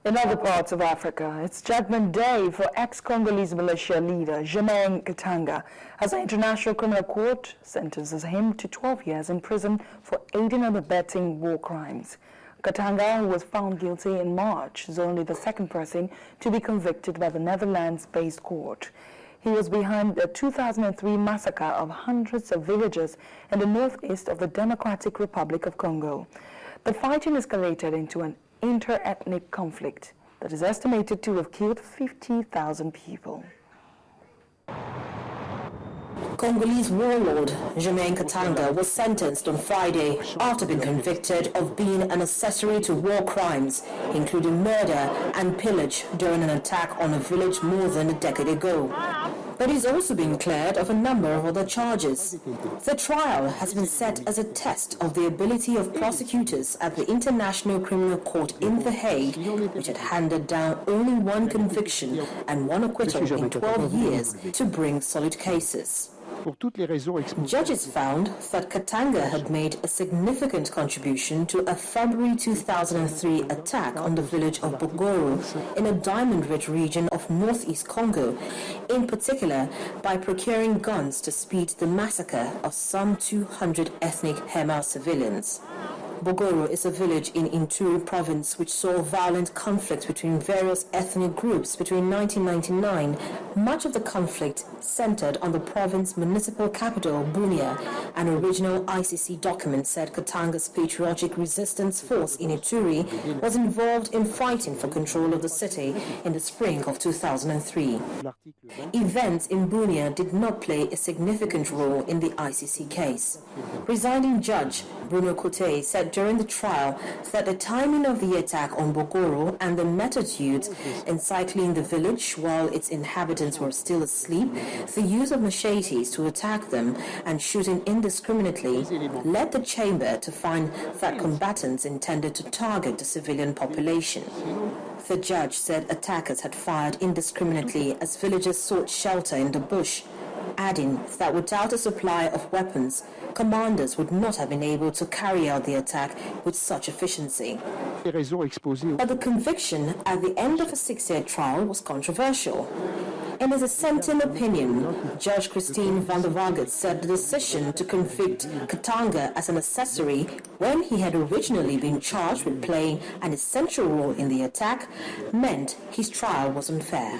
In other parts of Africa, it's Judgment Day for ex-Congolese militia leader Germain Katanga as the International Criminal Court sentences him to 12 years in prison for aiding and abetting war crimes. Katanga, who was found guilty in March, is only the second person to be convicted by the Netherlands-based court. He was behind the 2003 massacre of hundreds of villagers in the northeast of the Democratic Republic of Congo. The fighting escalated into an inter-ethnic conflict that is estimated to have killed 50,000 people. Congolese warlord Germain Katanga was sentenced on Friday after being convicted of being an accessory to war crimes, including murder and pillage during an attack on a village more than a decade ago. But he's also been cleared of a number of other charges. The trial has been set as a test of the ability of prosecutors at the International Criminal Court in The Hague, which had handed down only one conviction and one acquittal in 12 years, to bring solid cases. Judges found that Katanga had made a significant contribution to a February 2003 attack on the village of Bogoro in a diamond-rich region of northeast Congo, in particular by procuring guns to speed the massacre of some 200 ethnic Hema civilians. Bogoro is a village in Ituri province which saw violent conflict between various ethnic groups between 1999. Much of the conflict centered on the province's municipal capital, Bunia. An original ICC document said Katanga's patriotic resistance force in Ituri was involved in fighting for control of the city in the spring of 2003. Events in Bunia did not play a significant role in the ICC case. Presiding Judge Bruno Cote said during the trial that the timing of the attack on Bogoro and the methods used in cycling the village while its inhabitants were still asleep, the use of machetes to attack them and shooting indiscriminately led the chamber to find that combatants intended to target the civilian population. The judge said attackers had fired indiscriminately as villagers sought shelter in the bush, adding that without a supply of weapons, commanders would not have been able to carry out the attack with such efficiency. But the conviction at the end of a 6-year trial was controversial. In his dissenting opinion, Judge Christine van der Waget said the decision to convict Katanga as an accessory when he had originally been charged with playing an essential role in the attack meant his trial was unfair.